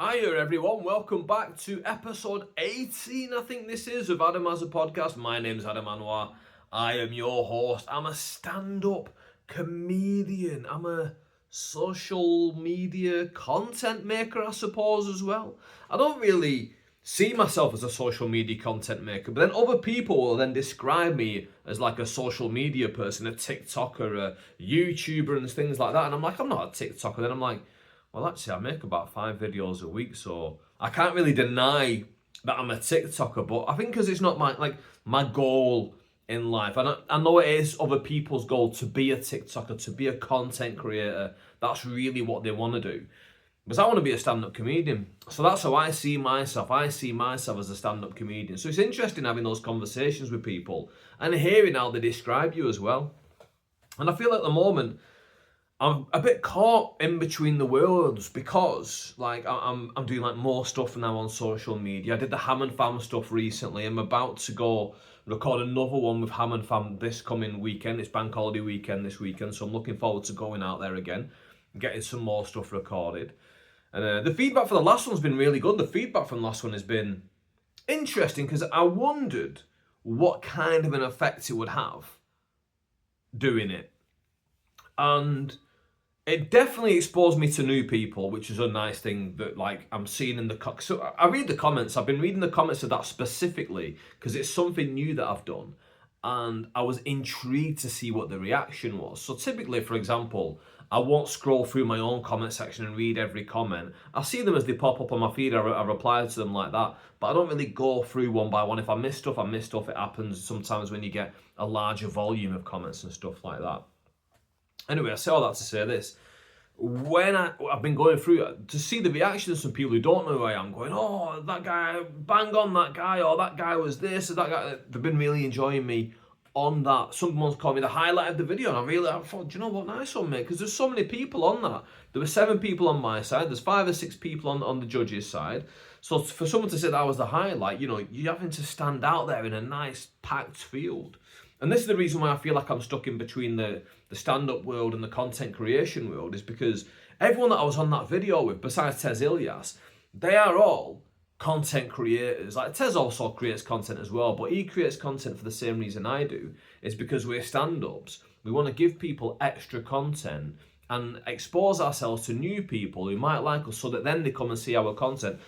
Hiya everyone, welcome back to episode 18, I think this is, of Adam Has a Podcast. My name's Adam Anwar. I am your host. I'm a stand-up comedian. I'm a social media content maker, I suppose, as well. I don't really see myself as a social media content maker, but then other people will then describe me as like a social media person, a TikToker, a YouTuber and things like that. And I'm like, I'm not a TikToker. Then I'm like, well, actually, I make about 5 videos a week, so I can't really deny that I'm a TikToker. But I think because it's not my goal in life, and I know it is other people's goal to be a TikToker, to be a content creator. That's really what they want to do. Because I want to be a stand-up comedian. So that's how I see myself. I see myself as a stand-up comedian. So it's interesting having those conversations with people and hearing how they describe you as well. And I feel at the moment, I'm a bit caught in between the worlds because I'm doing like more stuff now on social media. I did the Ham and Fam stuff recently. I'm about to go record another one with Ham and Fam this coming weekend. It's bank holiday weekend this weekend, so I'm looking forward to going out there again, getting some more stuff recorded. And the feedback for the last one's been really good. The feedback from the last one has been interesting because I wondered what kind of an effect it would have doing it. And it definitely exposed me to new people, which is a nice thing that I'm seeing in the so I read the comments. I've been reading the comments of that specifically because it's something new that I've done, and I was intrigued to see what the reaction was. So typically, for example, I won't scroll through my own comment section and read every comment. I see them as they pop up on my feed. I reply to them like that, but I don't really go through one by one. If I miss stuff, I miss stuff. It happens sometimes when you get a larger volume of comments and stuff like that. Anyway, I say all that to say this. When I've been going through to see the reactions from people who don't know who I am, going, oh, that guy, bang on that guy, or that guy was this, or that guy. They've been really enjoying me on that. Someone's called me the highlight of the video, and I thought, do you know what, nice one, mate, because there's so many people on that. There were 7 people on my side, there's 5 or 6 people on the judges' side. So for someone to say that I was the highlight, you're having to stand out there in a nice, packed field. And this is the reason why I feel like I'm stuck in between the stand-up world and the content creation world, is because everyone that I was on that video with, besides Tez Ilyas, they are all content creators. Like, Tez also creates content as well, but he creates content for the same reason I do. It's because we're stand-ups. We want to give people extra content and expose ourselves to new people who might like us, so that then they come and see our content.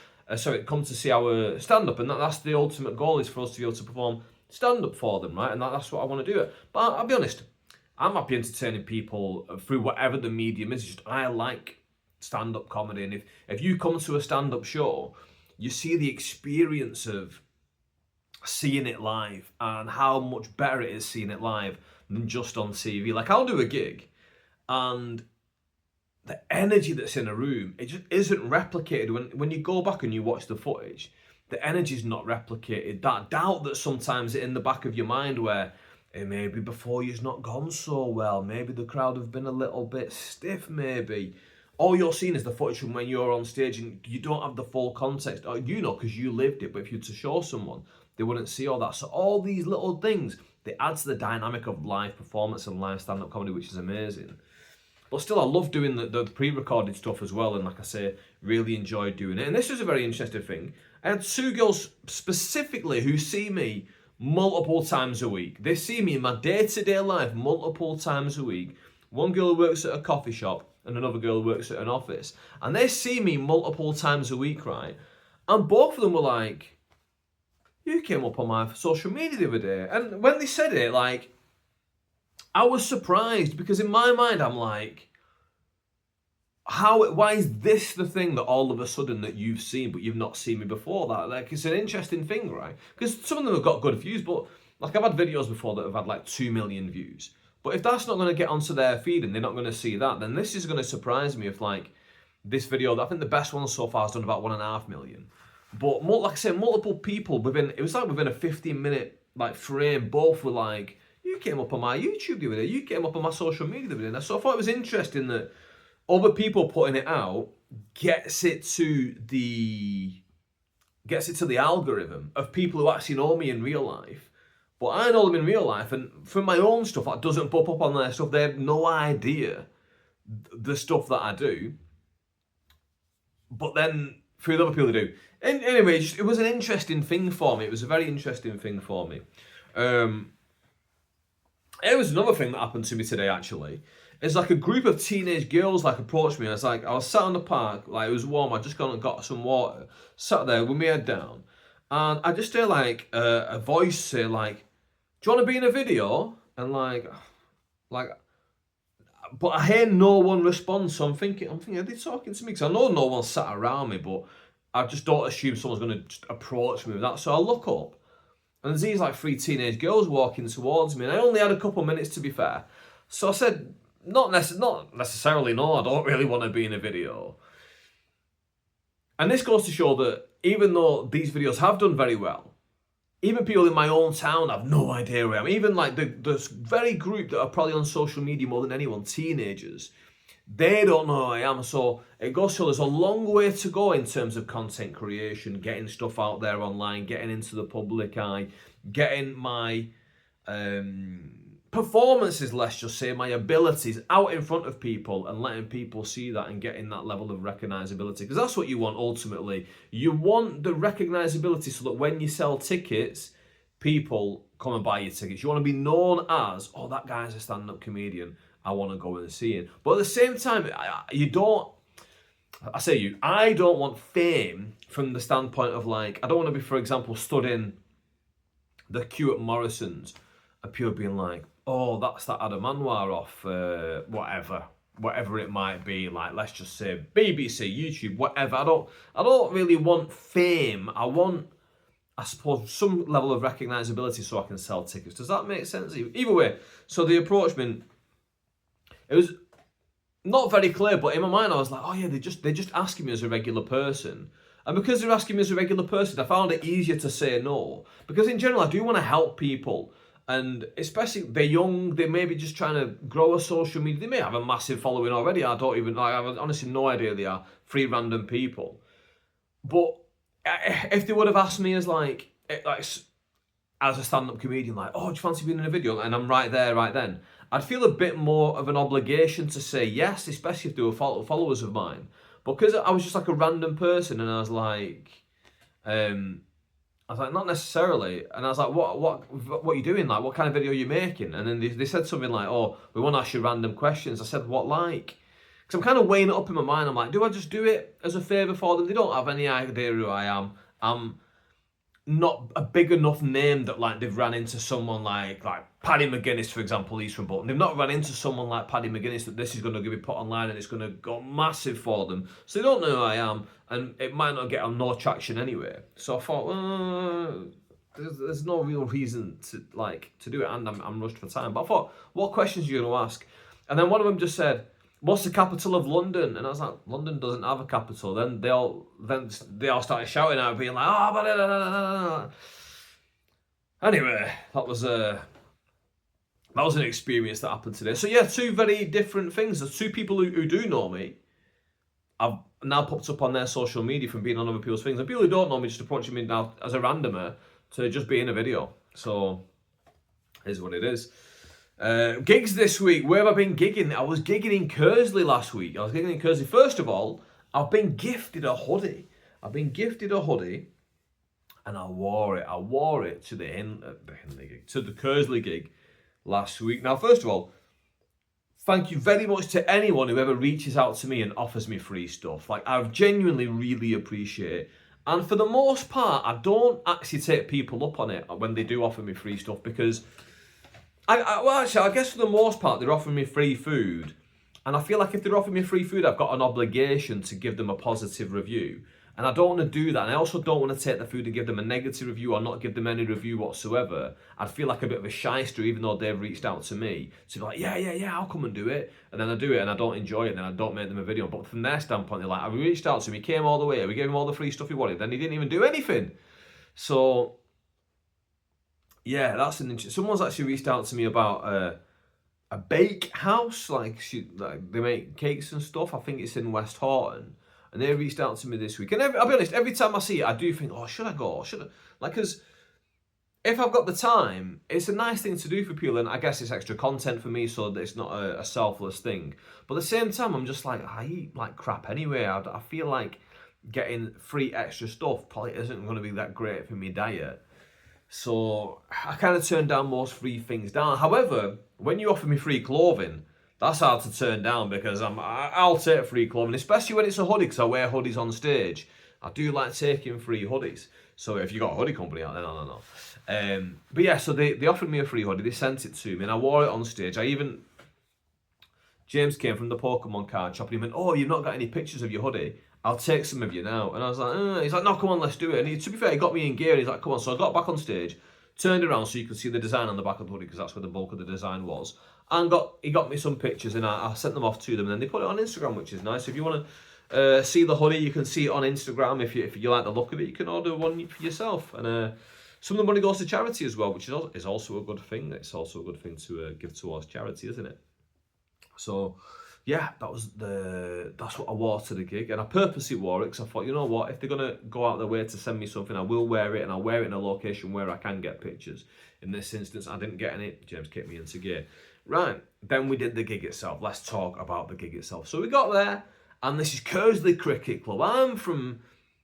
Come to see our stand-up, and that's the ultimate goal, is for us to be able to perform stand-up for them, right? And that's what I want to do. But I'll be honest, I'm happy entertaining people through whatever the medium is. Just I like stand-up comedy, and if you come to a stand-up show, you see the experience of seeing it live and how much better it is seeing it live than just on TV. Like, I'll do a gig, and the energy that's in a room, it just isn't replicated. When you go back and you watch the footage, the energy's not replicated. That doubt that sometimes in the back of your mind, where maybe before you's not gone so well, maybe the crowd have been a little bit stiff, maybe. All you're seeing is the footage from when you're on stage, and you don't have the full context, or because you lived it, but if you were to show someone, they wouldn't see all that. So all these little things, they add to the dynamic of live performance and live stand-up comedy, which is amazing. But still, I love doing the pre-recorded stuff as well, and like I say, really enjoyed doing it. And this was a very interesting thing. I had 2 girls specifically who see me multiple times a week. They see me in my day-to-day life multiple times a week. One girl who works at a coffee shop and another girl who works at an office. And they see me multiple times a week, right? And both of them were like, you came up on my social media the other day. And when they said it, I was surprised, because in my mind, I'm like, why is this the thing that all of a sudden that you've seen, but you've not seen me before? That it's an interesting thing, right? Because some of them have got good views, but I've had videos before that have had 2 million views. But if that's not going to get onto their feed and they're not going to see that, then this is going to surprise me. If this video, I think the best one so far has done about 1.5 million. But like I say, multiple people within a 15-minute frame, both were like, you came up on my YouTube the other day, you came up on my social media the other day. So I thought it was interesting that other people putting it out gets it to the algorithm of people who actually know me in real life. But I know them in real life, and from my own stuff that doesn't pop up on their stuff, they have no idea the stuff that I do. But then for other people to do. And anyway, it was an interesting thing for me. It was a very interesting thing for me. It was another thing that happened to me today, actually. It's like a group of teenage girls like approached me. I was sat on the park, like it was warm. I just gone and got some water, sat there with my head down, and I just hear like a voice say like, "Do you want to be in a video?" And like, but I hear no one respond. So I'm thinking, are they talking to me? Because I know no one sat around me, but I just don't assume someone's going to just approach me with that. So I look up, and there's these like 3 teenage girls walking towards me, and I only had a couple minutes, to be fair. So I said, not necessarily, no, I don't really want to be in a video. And this goes to show that even though these videos have done very well, even people in my own town have no idea where I am. Even like the very group that are probably on social media more than anyone, teenagers, they don't know who I am. So it goes to show there's a long way to go in terms of content creation, getting stuff out there online, getting into the public eye, getting my performances, let's just say, my abilities out in front of people and letting people see that and getting that level of recognizability. Because that's what you want ultimately. You want the recognizability so that when you sell tickets, people come and buy your tickets. You want to be known as, oh, that guy's a stand-up comedian, I want to go and see him. But at the same time, I don't want fame from the standpoint of like, I don't want to be, for example, stood in the queue at Morrison's and people being like, oh, that's that Adam Anwar off whatever it might be, like let's just say BBC, YouTube, whatever. I don't really want fame. I want, I suppose, some level of recognizability so I can sell tickets. Does that make sense? Either way, so the approachment, it was not very clear, but in my mind I was like, oh yeah, they're just asking me as a regular person. And because they're asking me as a regular person, I found it easier to say no. Because in general, I do want to help people. And especially, they're young, they may be just trying to grow a social media. They may have a massive following already. I have honestly no idea they are. 3 random people. But if they would have asked me as as a stand-up comedian, like, oh, do you fancy being in a video? And I'm right there, right then. I'd feel a bit more of an obligation to say yes, especially if they were followers of mine. Because I was just like a random person, and I was like, not necessarily. And I was like, what are you doing? Like, what kind of video are you making? And then they said something like, oh, we want to ask you random questions. I said, what like? Because I'm kind of weighing it up in my mind. I'm like, do I just do it as a favour for them? They don't have any idea who I am. I'm not a big enough name that like they've ran into someone like Paddy McGuinness, for example. He's from Bolton. They've not run into someone like Paddy McGuinness that this is going to be put online and it's going to go massive for them. So they don't know who I am, and it might not get on no traction anyway. So I thought, there's no real reason to do it, and I'm rushed for time. But I thought, what questions are you going to ask? And then one of them just said, what's the capital of London? And I was like, London doesn't have a capital. Then they all started shouting out, being like, oh, blah, blah, blah, blah, blah. Anyway, that was an experience that happened today. So yeah, 2 very different things. There's 2 people who do know me. I've now popped up on their social media from being on other people's things. And people who don't know me just approaching me now as a randomer to just be in a video. So, here's what it is. Gigs this week. Where have I been gigging? I was gigging in Kersley last week. First of all, I've been gifted a hoodie. And I wore it to the Kersley gig last week. Now, first of all, thank you very much to anyone who ever reaches out to me and offers me free stuff. Like, I gugenuinely really appreciate it. And for the most part, I don't actually take people up on it when they do offer me free stuff, because I guess for the most part, they're offering me free food. And I feel like if they're offering me free food, I've got an obligation to give them a positive review. And I don't want to do that. And I also don't want to take the food and give them a negative review or not give them any review whatsoever. I'd feel like a bit of a shyster, even though they've reached out to me. To be like, yeah, I'll come and do it. And then I do it and I don't enjoy it, and then I don't make them a video. But from their standpoint, they're like, I reached out to him, he came all the way, we gave him all the free stuff he wanted, then he didn't even do anything. So, yeah, that's an interesting. Someone's actually reached out to me about a bake house. Like they make cakes and stuff. I think it's in West Horton. And they reached out to me this week. And I'll be honest, every time I see it, I do think, oh, should I go? Because if I've got the time, it's a nice thing to do for people. And I guess it's extra content for me, so that it's not a selfless thing. But at the same time, I'm just like, I eat like crap anyway. I feel like getting free extra stuff probably isn't going to be that great for my diet. So I kind of turned down most free things down. However, when you offer me free clothing, that's hard to turn down because I'll take free clothing, especially when it's a hoodie, because I wear hoodies on stage. I do like taking free hoodies. So if you got a hoodie company out there, no. But yeah, so they offered me a free hoodie. They sent it to me, and I wore it on stage. James came from the Pokemon card shop, and he went, "Oh, you've not got any pictures of your hoodie? I'll take some of you now." And I was like, He's like, "No, come on, let's do it." And to be fair, he got me in gear, and he's like, "Come on." So I got back on stage, turned around so you could see the design on the back of the hoodie, because that's where the bulk of the design was. And he got me some pictures, and I sent them off to them, and then they put it on Instagram, which is nice. If you want to see the hoodie, you can see it on Instagram. If you like the look of it, you can order one for yourself. And some of the money goes to charity as well, which is also a good thing. It's also a good thing to give towards charity, isn't it? So yeah, that's what I wore to the gig, and I purposely wore it because I thought, you know what, if they're gonna go out their way to send me something, I will wear it, and I'll wear it in a location where I can get pictures. In this instance, I didn't get any. James kicked me into gear. Right, then we did the gig itself. Let's talk about the gig itself. So we got there, and this is Kersley Cricket Club. I'm from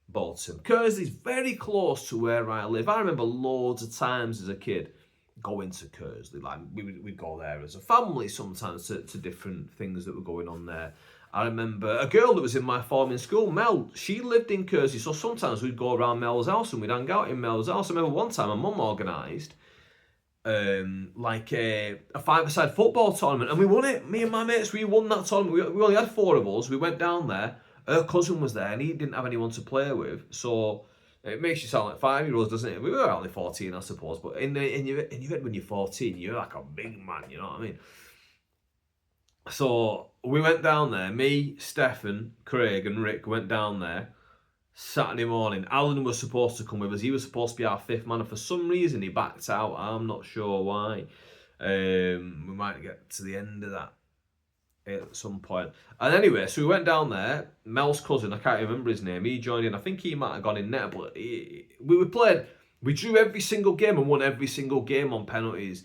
Bolton. Kersley's very close to where I live. I remember loads of times as a kid going to Kersley. Like we'd go there as a family sometimes to different things that were going on there. I remember a girl that was in my form in school, Mel, she lived in Kersley, so sometimes we'd go around Mel's house and we'd hang out in Mel's house. I remember one time my mum organised like a five-a-side football tournament, and we won it. Me and my mates, we won that tournament. We only had 4 of us. We went down there. Her cousin was there, and he didn't have anyone to play with, so it makes you sound like 5-year-olds, doesn't it? We were only 14, I suppose, but in your head when you're 14, you're like a big man, you know what I mean? So we went down there. Me, Stefan, Craig, and Rick went down there Saturday morning. Alan was supposed to come with us. He was supposed to be our 5th man, and for some reason he backed out. I'm not sure why. We might get to the end of that at some point. And anyway, so we went down there. Mel's cousin, I can't remember his name, he joined in. I think he might have gone in net, but we drew every single game and won every single game on penalties.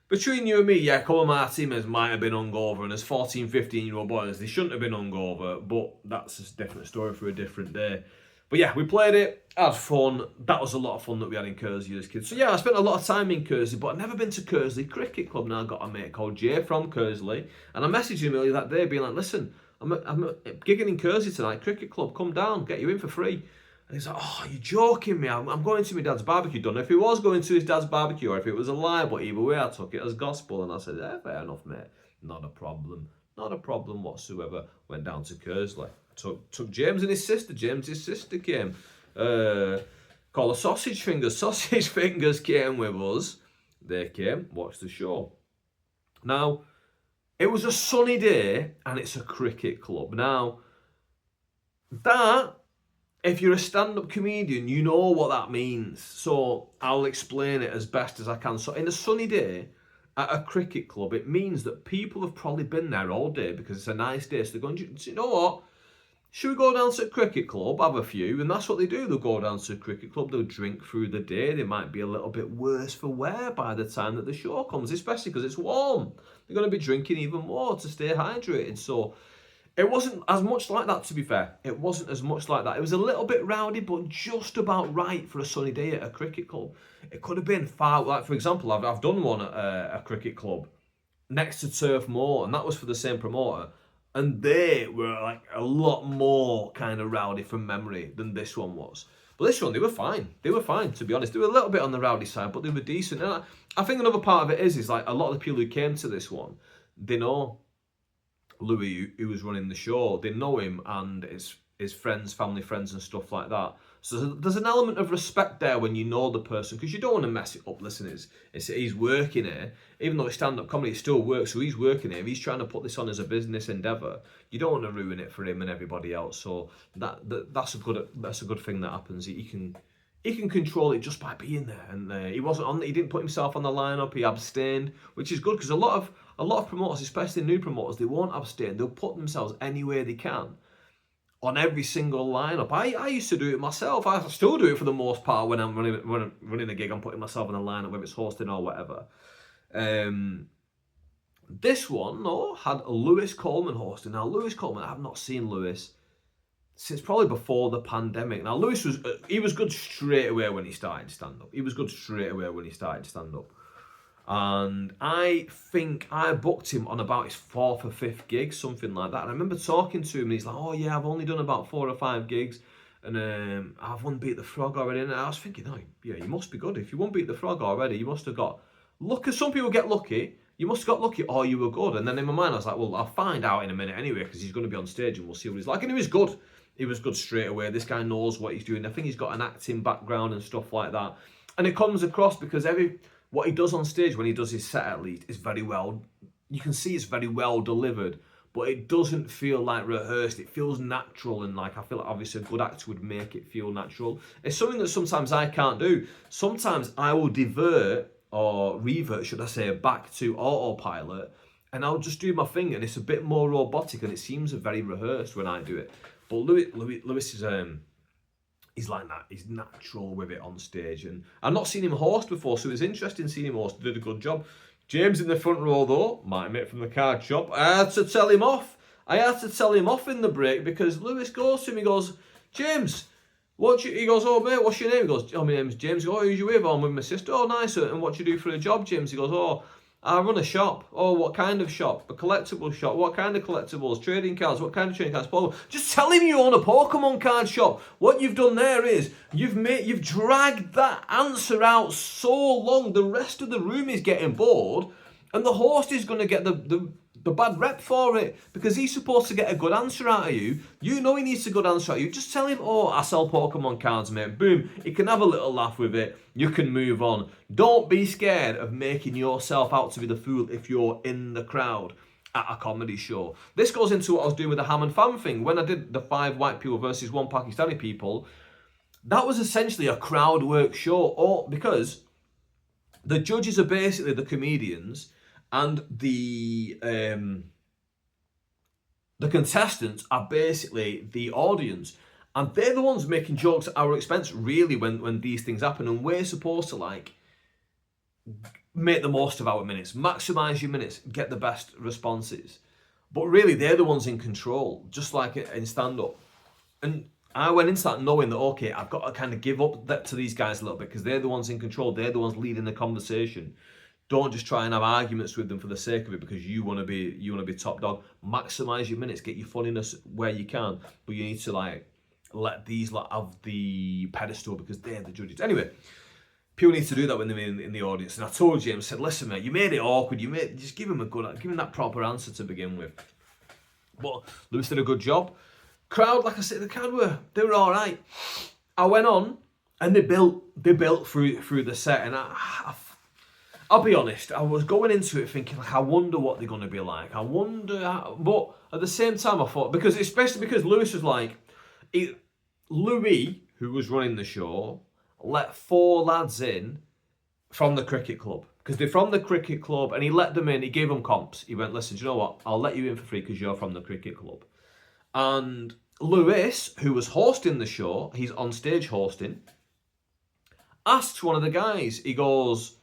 Between you and me, yeah, a couple of my teammates might have been hungover, and as 14, 15-year-old boys, they shouldn't have been hungover, but that's a different story for a different day. But yeah, we played it, had fun. That was a lot of fun that we had in Kersley as kids. So yeah, I spent a lot of time in Kersley, but I've never been to Kersley Cricket Club. Now I've got a mate called Jay from Kersley, and I messaged him earlier that day being like, "Listen, I'm gigging in Kersley tonight, Cricket Club, come down, get you in for free." And he's like, "Oh, you're joking me, I'm going to my dad's barbecue." Don't know if he was going to his dad's barbecue or if it was a lie, but either way I took it as gospel, and I said, "Yeah, fair enough, mate. Not a problem whatsoever." Went down to Kersley. Took James and his sister. James's sister came. Called the Sausage Fingers. Sausage Fingers came with us. They came, watched the show. Now, it was a sunny day and it's a cricket club. Now, that, if you're a stand-up comedian, you know what that means. So I'll explain it as best as I can. So in a sunny day at a cricket club, it means that people have probably been there all day because it's a nice day. So they're going, you know what? Should we go down to a cricket club, have a few? And that's what they do. They'll go down to a cricket club, they'll drink through the day. They might be a little bit worse for wear by the time that the show comes, especially because it's warm. They're going to be drinking even more to stay hydrated. So it wasn't as much like that, to be fair. It wasn't as much like that. It was a little bit rowdy, but just about right for a sunny day at a cricket club. It could have been far, like for example, I've done one at a cricket club next to Turf Moor, and that was for the same promoter. And they were like a lot more kind of rowdy from memory than this one was. But this one, they were fine. They were fine, to be honest. They were a little bit on the rowdy side, but they were decent. And I think another part of it is like a lot of the people who came to this one, they know Louis, who was running the show. They know him and his friends, family friends and stuff like that. So there's an element of respect there when you know the person, because you don't want to mess it up. Listen, he's working here. Even though it's stand-up comedy, it still works. So he's working here. If he's trying to put this on as a business endeavour, you don't want to ruin it for him and everybody else. So that's a good thing that happens. He can control it just by being there. And he didn't put himself on the lineup. He abstained, which is good because a lot of promoters, especially new promoters, they won't abstain. They'll put themselves anywhere they can on every single lineup. I used to do it myself. I still do it for the most part when I'm running a gig. I'm putting myself in a lineup, whether it's hosting or whatever. This one, though, had Lewis Coleman hosting. Now, Lewis Coleman, I have not seen Lewis since probably before the pandemic. Now, Lewis was good straight away when he started stand-up. He was good straight away when he started stand-up. And I think I booked him on about his 4th or 5th gig, something like that. And I remember talking to him, and he's like, oh yeah, I've only done about 4 or 5 gigs, and I've won Beat the Frog already. And I was thinking, oh yeah, you must be good. If you won Beat the Frog already, you must have got luck. Some people get lucky. You must have got lucky, or you were good. And then in my mind, I was like, well, I'll find out in a minute anyway, because he's going to be on stage, and we'll see what he's like. And he was good. He was good straight away. This guy knows what he's doing. I think he's got an acting background and stuff like that. And it comes across because what he does on stage, when he does his set at least, is very well, you can see it's very well delivered, but it doesn't feel like rehearsed. It feels natural, and like I feel like obviously a good actor would make it feel natural. It's something that sometimes I can't do. Sometimes I will revert, should I say, back to autopilot, and I'll just do my thing, and it's a bit more robotic, and it seems very rehearsed when I do it. But Lewis is he's like that. He's natural with it on stage, and I've not seen him host before, so it was interesting seeing him host. Did a good job. James in the front row though, my mate from the card shop. I had to tell him off in the break, because Lewis goes to him. He goes, James, he goes, oh mate, what's your name? He goes, oh, my name's James. He goes, oh, who's you with? Oh, I'm with my sister. Oh, nice. And what do you do for a job, James? He goes, oh, I run a shop. Oh, what kind of shop? A collectible shop. What kind of collectibles? Trading cards. What kind of trading cards? Pokemon. Just tell him you own a Pokemon card shop. What you've done there is you've dragged that answer out so long. The rest of the room is getting bored, and the host is going to get the bad rep for it, because he's supposed to get a good answer out of you. You know he needs a good answer out of you. Just tell him, oh, I sell Pokemon cards, mate. Boom. He can have a little laugh with it. You can move on. Don't be scared of making yourself out to be the fool if you're in the crowd at a comedy show. This goes into what I was doing with the Ham and Fam thing. When I did the 5 white people versus 1 Pakistani people, that was essentially a crowd work show, because the judges are basically the comedians, and the contestants are basically the audience, and they're the ones making jokes at our expense, really, when these things happen. And we're supposed to like make the most of our minutes, maximize your minutes, get the best responses. But really, they're the ones in control, just like in stand-up. And I went into that knowing that, okay, I've got to kind of give up that to these guys a little bit, because they're the ones in control. They're the ones leading the conversation. Don't just try and have arguments with them for the sake of it, because you want to be top dog. Maximize your minutes, get your funniness where you can, but you need to like let these have the pedestal, because they're the judges. Anyway, people need to do that when they're in the audience. And I told James, I said, listen, mate, you made it awkward. Just give him that proper answer to begin with. But Lewis did a good job. Crowd, like I said, the crowd they were all right. I went on, and they built through the set, and I'll be honest, I was going into it thinking, like, I wonder what they're going to be like. But at the same time, I thought, especially because Lewis was like, Louis, who was running the show, let 4 lads in from the cricket club. Because they're from the cricket club, and he let them in, he gave them comps. He went, listen, do you know what? I'll let you in for free because you're from the cricket club. And Lewis, who was hosting the show, he's on stage hosting, asks one of the guys, he goes,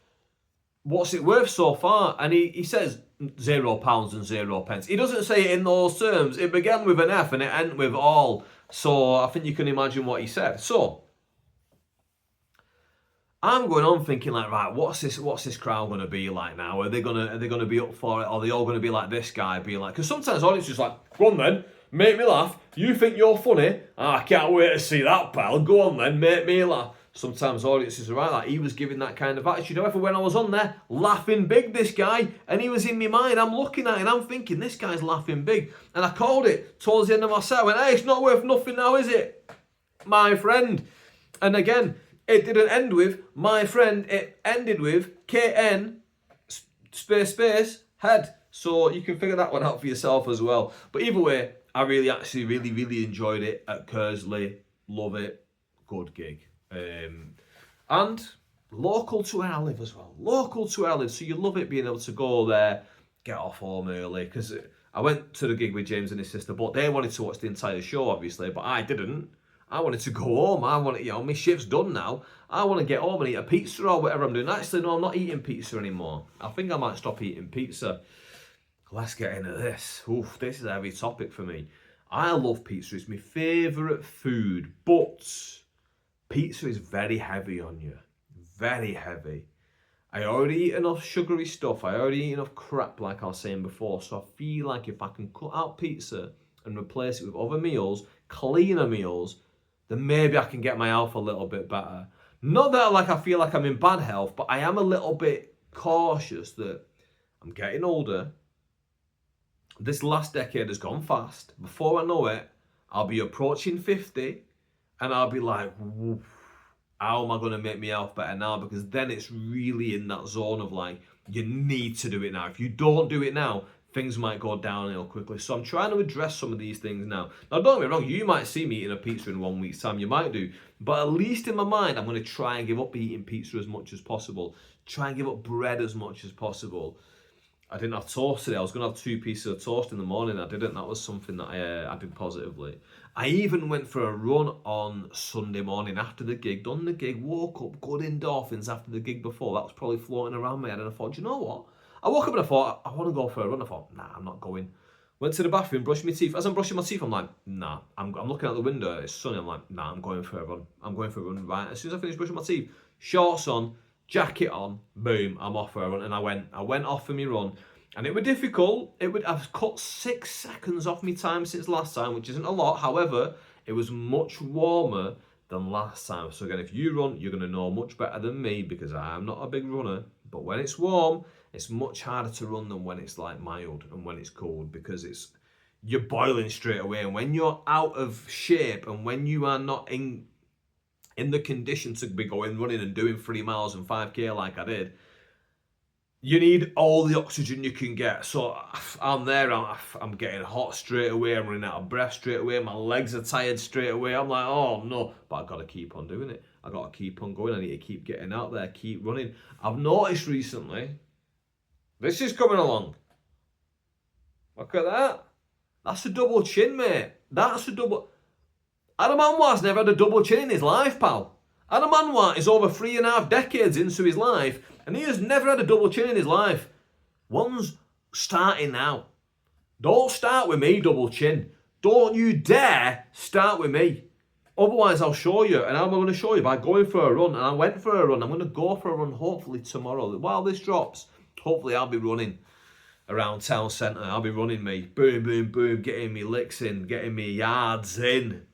what's it worth so far? And he says £0 and 0 pence. He doesn't say it in those terms. It began with an F and it ended with all. So I think you can imagine what he said. So I'm going on thinking like, right, what's this crowd going to be like now? Are they going to be up for it? Are they all going to be like this guy being like? Because sometimes audiences just like, go on then, make me laugh. You think you're funny? I can't wait to see that, pal. Go on then, make me laugh. Sometimes audiences are right, like he was giving that kind of attitude. However, when I was on there, laughing big, this guy, and he was in my mind, I'm looking at it and I'm thinking, this guy's laughing big. And I called it towards the end of my set. I went, hey, it's not worth nothing now, is it? My friend. And again, it didn't end with my friend, it ended with KN space head. So you can figure that one out for yourself as well. But either way, I really enjoyed it at Kersley. Love it. Good gig. And local to where I live as well. Local to where I live. So you love it being able to go there, get off home early. Because I went to the gig with James and his sister, but they wanted to watch the entire show, obviously. But I didn't. I wanted to go home. My shift's done now. I want to get home and eat a pizza or whatever I'm doing. Actually, no, I'm not eating pizza anymore. I think I might stop eating pizza. Let's get into this. Oof, this is a heavy topic for me. I love pizza. It's my favourite food, but pizza is very heavy on you. Very heavy. I already eat enough sugary stuff. I already eat enough crap, like I was saying before. So I feel like if I can cut out pizza and replace it with other meals, cleaner meals, then maybe I can get my health a little bit better. Not that like I feel like I'm in bad health, but I am a little bit cautious that I'm getting older. This last decade has gone fast. Before I know it, I'll be approaching 50 and I'll be like, how am I going to make my health better now? Because then it's really in that zone of like, you need to do it now. If you don't do it now, things might go downhill quickly. So I'm trying to address some of these things now. Now, don't get me wrong, you might see me eating a pizza in 1 week's time. You might do. But at least in my mind, I'm going to try and give up eating pizza as much as possible. Try and give up bread as much as possible. I didn't have toast today. I was going to have 2 pieces of toast in the morning. I didn't. That was something that I did positively. I even went for a run on Sunday morning after the gig. Done the gig, woke up, good endorphins after the gig before. That was probably floating around my head. And I thought, do you know what? I woke up and I thought, I want to go for a run. I thought, nah, I'm not going. Went to the bathroom, brushed my teeth. As I'm brushing my teeth, I'm like, nah. I'm looking out the window. It's sunny. I'm like, nah, I'm going for a run. I'm going for a run. Right. As soon as I finished brushing my teeth, shorts on, jacket on, boom, I'm off for a run. And I went off for my run. And it was difficult. I've cut 6 seconds off my time since last time, which isn't a lot. However, it was much warmer than last time. So again, if you run, you're going to know much better than me because I'm not a big runner. But when it's warm, it's much harder to run than when it's like mild and when it's cold because you're boiling straight away. And when you're out of shape and when you are not in the condition to be going running and doing 3 miles and 5k like I did, you need all the oxygen you can get. So I'm there, I'm getting hot straight away, I'm running out of breath straight away, my legs are tired straight away. I'm like, oh no, but I've got to keep on doing it. I've got to keep on going. I need to keep getting out there, keep running. I've noticed recently, this is coming along. Look at that. That's a double chin, mate. That's a double. Adam Anwar's never had a double chin in his life, pal. Adam Anwar is over 3.5 decades into his life, and he has never had a double chin in his life. One's starting now. Don't start with me, double chin. Don't you dare start with me. Otherwise, I'll show you. And I'm going to show you by going for a run. And I went for a run. I'm going to go for a run hopefully tomorrow. While this drops, hopefully I'll be running around town centre. I'll be running me. Boom, boom, boom. Getting me licks in. Getting me yards in.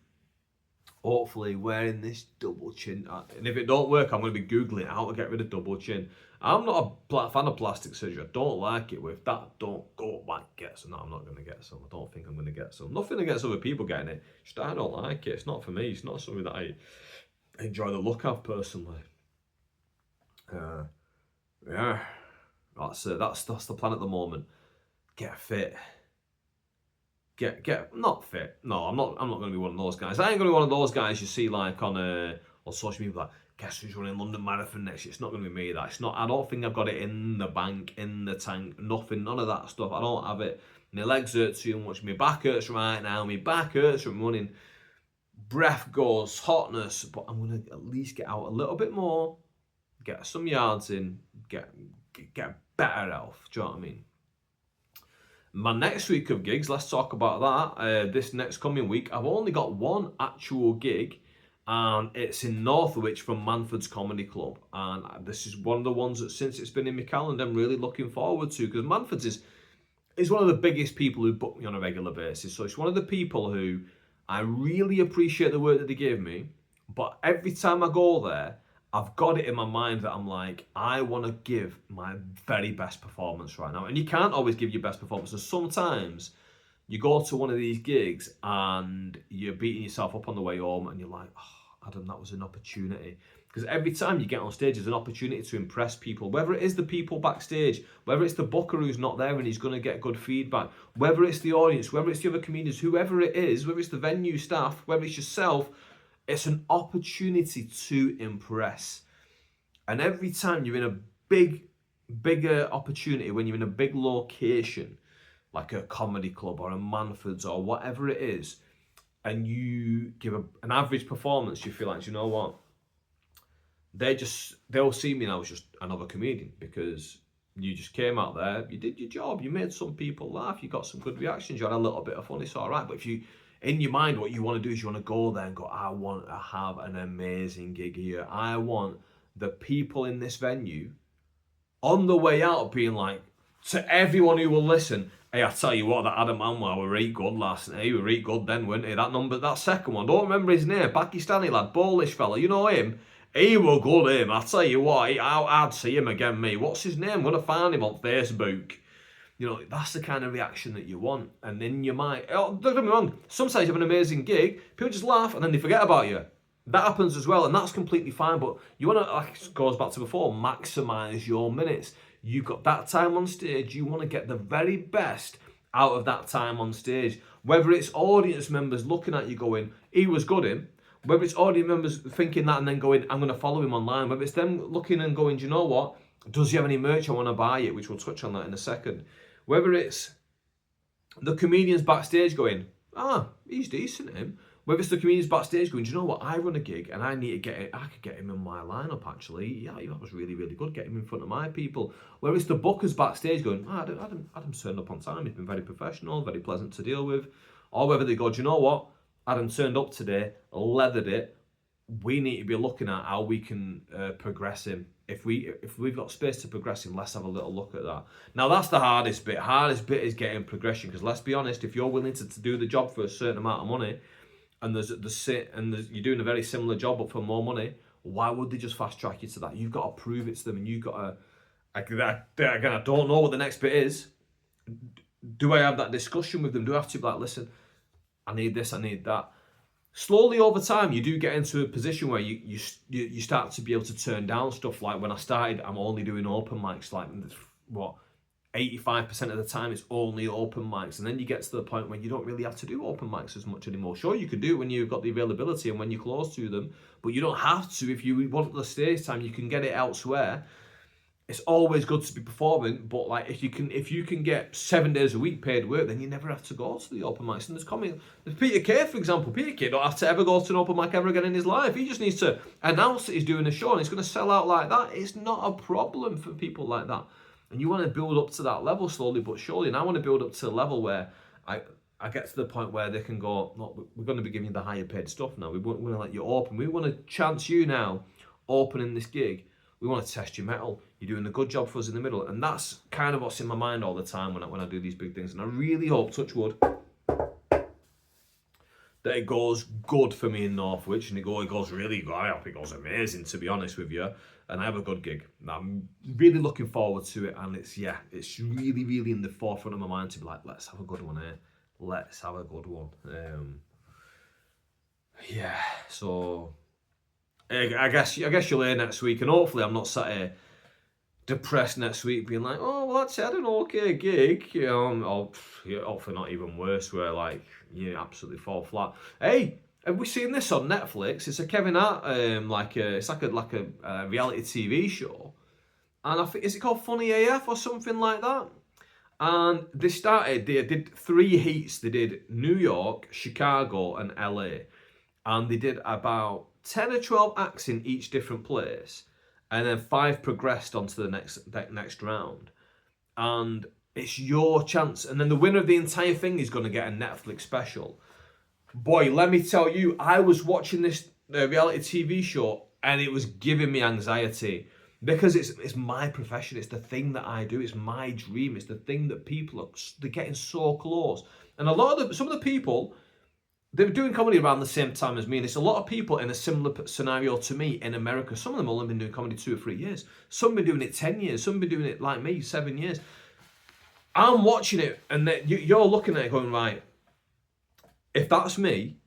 Hopefully wearing this double chin. And if it don't work, I'm going to be Googling how to get rid of double chin. I'm not a fan of plastic surgery. I don't like it. With that, don't go back get some. No, I'm not going to get some. I don't think I'm going to get some. Nothing against other people getting it. Just I don't like it. It's not for me. It's not something that I enjoy the look of personally. Yeah, that's the plan at the moment. Get fit. Get not fit. No, I'm not going to be one of those guys. I ain't going to be one of those guys you see like on social media like, guess who's running London Marathon next year? It's not going to be me. That's not. I don't think I've got it in the bank, in the tank. Nothing, none of that stuff. I don't have it. My legs hurt too much. My back hurts right now. My back hurts from running. Breath goes, hotness. But I'm going to at least get out a little bit more, get some yards in, get better health. Do you know what I mean? My next week of gigs, let's talk about that. This next coming week, I've only got one actual gig, and it's in Northwich from Manford's Comedy Club. And this is one of the ones that, since it's been in my calendar, I'm really looking forward to, because Manford's is one of the biggest people who book me on a regular basis. So it's one of the people who I really appreciate the work that they give me, but every time I go there, I've got it in my mind that I'm like, I want to give my very best performance right now. And you can't always give your best performance. So sometimes you go to one of these gigs and you're beating yourself up on the way home and you're like, oh, Adam, that was an opportunity. Because every time you get on stage, there's an opportunity to impress people. Whether it is the people backstage, whether it's the booker who's not there and he's going to get good feedback, whether it's the audience, whether it's the other comedians, whoever it is, whether it's the venue staff, whether it's yourself, it's an opportunity to impress. And every time you're in a bigger opportunity, when you're in a big location, like a comedy club or a Manford's or whatever it is, and you give an average performance, you feel like, you know what? They'll see me now as just another comedian, because you just came out there, you did your job, you made some people laugh, you got some good reactions, you had a little bit of fun, it's all right. But if in your mind, what you want to do is you want to go there and go, I want to have an amazing gig here. I want the people in this venue on the way out being like, to everyone who will listen, hey, I tell you what, that Adam Anwar were right good last night. He were right good then, weren't he? That second one, don't remember his name, Pakistani lad, Polish fella, you know him? He were good, him. I tell you what, I'd see him again, me. What's his name? I'm going to find him on Facebook. You know, that's the kind of reaction that you want. And then you might, don't get me wrong, sometimes you have an amazing gig, people just laugh and then they forget about you. That happens as well, and that's completely fine. But you want to, like it goes back to before, maximise your minutes. You've got that time on stage, you want to get the very best out of that time on stage. Whether it's audience members looking at you going, he was good in, whether it's audience members thinking that and then going, I'm going to follow him online, whether it's them looking and going, do you know what, does he have any merch, I want to buy it, which we'll touch on that in a second. Whether it's the comedians backstage going, he's decent, him. Whether it's the comedians backstage going, do you know what, I run a gig and I need to get it, I could get him in my lineup actually. Yeah, that was really, really good, get him in front of my people. Whether it's the bookers backstage going, Adam's turned up on time, he's been very professional, very pleasant to deal with. Or whether they go, do you know what, Adam turned up today, leathered it, we need to be looking at how we can progress him. If we've got space to progress him, let's have a little look at that. Now that's the hardest bit. Hardest bit is getting progression, because let's be honest, if you're willing to do the job for a certain amount of money, and you're doing a very similar job but for more money, why would they just fast track you to that? You've got to prove it to them, and you've got to. Again, I don't know what the next bit is. Do I have that discussion with them? Do I have to be like, listen, I need this, I need that. Slowly over time, you do get into a position where you start to be able to turn down stuff. Like when I started, I'm only doing open mics. Like what, 85% of the time it's only open mics, and then you get to the point where you don't really have to do open mics as much anymore. Sure, you can do it when you've got the availability and when you're close to them, but you don't have to. If you want the stage time, you can get it elsewhere. It's always good to be performing, but like if you can get 7 days a week paid work, then you never have to go to the open mics. And there's Peter Kay, for example. Peter Kay don't have to ever go to an open mic ever again in his life. He just needs to announce that he's doing a show and he's going to sell out like that. It's not a problem for people like that. And you want to build up to that level slowly but surely. And I want to build up to a level where I get to the point where they can go, look, we're going to be giving you the higher paid stuff now. We want to let you open. We want to chance you now opening this gig. We want to test your metal. You're doing a good job for us in the middle. And that's kind of what's in my mind all the time when I do these big things. And I really hope, touch wood, that it goes good for me in Northwich. And it goes really good. I hope it goes amazing, to be honest with you. And I have a good gig. I'm really looking forward to it. And it's really, really in the forefront of my mind to be like, let's have a good one here. Let's have a good one. So I guess you'll hear next week, and hopefully I'm not sat here depressed next week being like, oh, well, that's had an okay gig, or hopefully not even worse, where like you absolutely fall flat. Hey, have we seen this on Netflix? It's a Kevin Hart, it's like a reality TV show, and I think, is it called Funny AF or something like that? And they did 3 heats. They did New York, Chicago, and LA, and they did about 10 or 12 acts in each different place, and then 5 progressed onto the next round. And it's your chance. And then the winner of the entire thing is going to get a Netflix special. Boy, let me tell you, I was watching this reality TV show and it was giving me anxiety, because it's my profession. It's the thing that I do. It's my dream. It's the thing that they're getting so close. And some of the people, they were doing comedy around the same time as me, and it's a lot of people in a similar scenario to me in America. Some of them have only been doing comedy 2 or 3 years. Some have been doing it 10 years. Some have been doing it like me, 7 years. I'm watching it, and you're looking at it going, right, if that's me,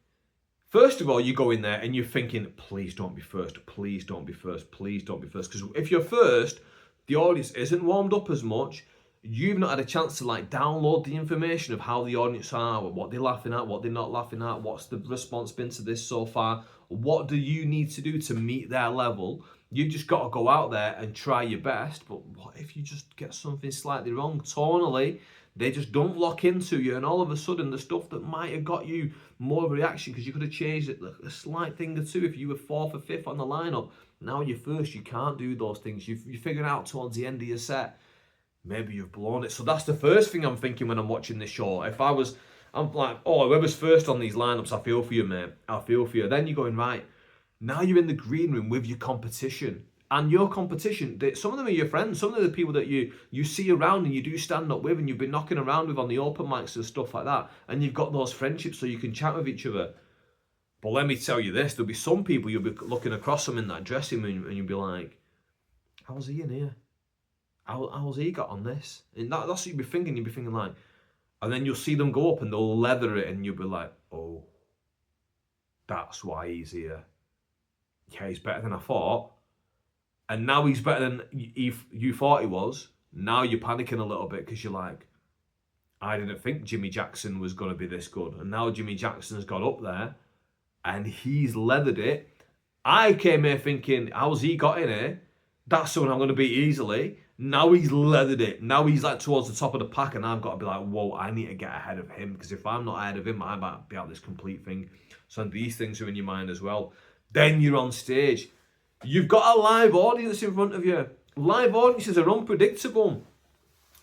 first of all, you go in there and you're thinking, please don't be first. Please don't be first. Please don't be first. Because if you're first, the audience isn't warmed up as much. You've not had a chance to like download the information of how the audience are, what they're laughing at, what they're not laughing at, what's the response been to this so far, what do you need to do to meet their level. You've just got to go out there and try your best. But what if you just get something slightly wrong tonally? They just don't lock into you, and all of a sudden the stuff that might have got you more of a reaction because you could have changed it a slight thing or two if you were 4th or 5th on the lineup. Now you're first, you can't do those things. You figure it out towards the end of your set. Maybe you've blown it. So that's the first thing I'm thinking when I'm watching this show. I'm I'm like, oh, whoever's first on these lineups, I feel for you, mate. I feel for you. Then you're going, right, now you're in the green room with your competition. And your competition, some of them are your friends, some of the people that you see around and you do stand up with and you've been knocking around with on the open mics and stuff like that. And you've got those friendships so you can chat with each other. But let me tell you this, there'll be some people you'll be looking across them in that dressing room and you'll be like, how's he in here? How's he got on this? And that's what you'll be thinking. You'll be thinking like, and then you'll see them go up and they'll leather it and you'll be like, oh, that's why he's here. Yeah, he's better than I thought. And now he's better than you thought he was. Now you're panicking a little bit because you're like, I didn't think Jimmy Jackson was going to be this good. And now Jimmy Jackson's got up there and he's leathered it. I came here thinking, how's he got in here? That's someone I'm going to beat easily. Now he's leathered it. Now he's like towards the top of the pack and I've got to be like, whoa, I need to get ahead of him. Because if I'm not ahead of him, I might be out this complete thing. So these things are in your mind as well. Then you're on stage. You've got a live audience in front of you. Live audiences are unpredictable.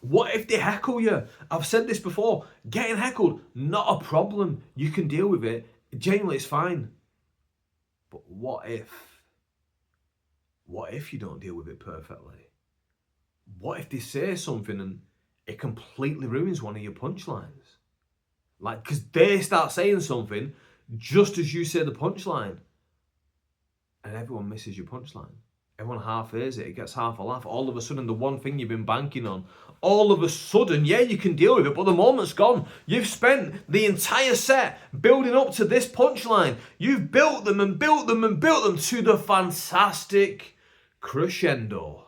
What if they heckle you? I've said this before. Getting heckled, not a problem. You can deal with it. Genuinely, it's fine. But what if you don't deal with it perfectly? What if they say something and it completely ruins one of your punchlines? Like, because they start saying something just as you say the punchline. And everyone misses your punchline. Everyone half hears it. It gets half a laugh. All of a sudden, the one thing you've been banking on, all of a sudden, yeah, you can deal with it, but the moment's gone. You've spent the entire set building up to this punchline. You've built them and built them and built them to the fantastic crescendo.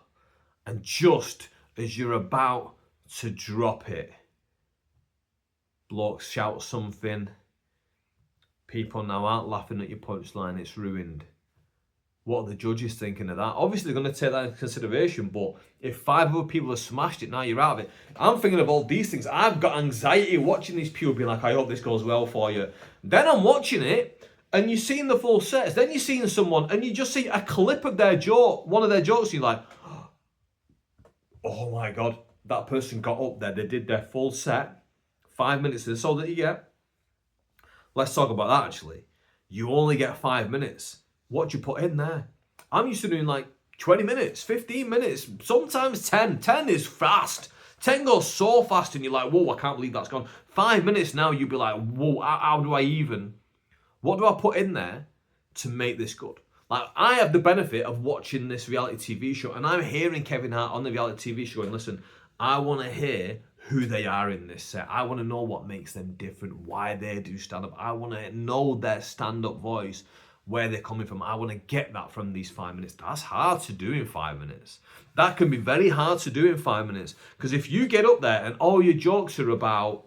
And just as you're about to drop it, bloke shouts something. People now aren't laughing at your punchline. It's ruined. What are the judges thinking of that? Obviously, they're going to take that into consideration, but if 5 other people have smashed it, now you're out of it. I'm thinking of all these things. I've got anxiety watching these people being like, I hope this goes well for you. Then I'm watching it, and you're seeing the full sets. Then you're seeing someone, and you just see a clip of their joke, one of their jokes, and you're like, oh my God, that person got up there. They did their full set. 5 minutes, that's all that you get. Let's talk about that, actually. You only get 5 minutes. What do you put in there? I'm used to doing like 20 minutes, 15 minutes, sometimes 10. 10 is fast. 10 goes so fast and you're like, whoa, I can't believe that's gone. 5 minutes now, you'd be like, whoa, how do I even? What do I put in there to make this good? Like, I have the benefit of watching this reality TV show and I'm hearing Kevin Hart on the reality TV show and listen, I want to hear who they are in this set. I want to know what makes them different, why they do stand up. I want to know their stand-up voice, where they're coming from. I want to get that from these 5 minutes. That's hard to do in 5 minutes. That can be very hard to do in 5 minutes. Because if you get up there and all your jokes are about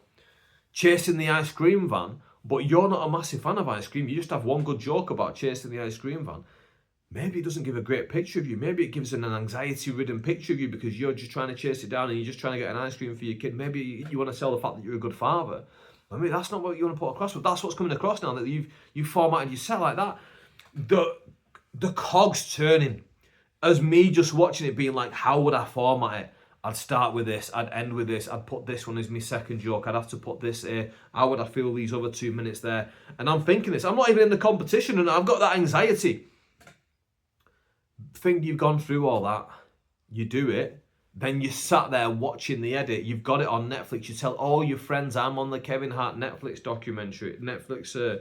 chasing the ice cream van, but you're not a massive fan of ice cream, you just have one good joke about chasing the ice cream van, maybe it doesn't give a great picture of you. Maybe it gives an anxiety-ridden picture of you because you're just trying to chase it down and you're just trying to get an ice cream for your kid. Maybe you want to sell the fact that you're a good father. I mean, that's not what you want to put across, but that's what's coming across now, that you've formatted your set like that. The cogs turning. As me just watching it being like, how would I format it? I'd start with this, I'd end with this, I'd put this one as my second joke, I'd have to put this here, how would I feel these other 2 minutes there? And I'm thinking this, I'm not even in the competition and I've got that anxiety. Think you've gone through all that, you do it, then you sat there watching the edit, you've got it on Netflix, you tell all your friends, I'm on the Kevin Hart Netflix documentary, Netflix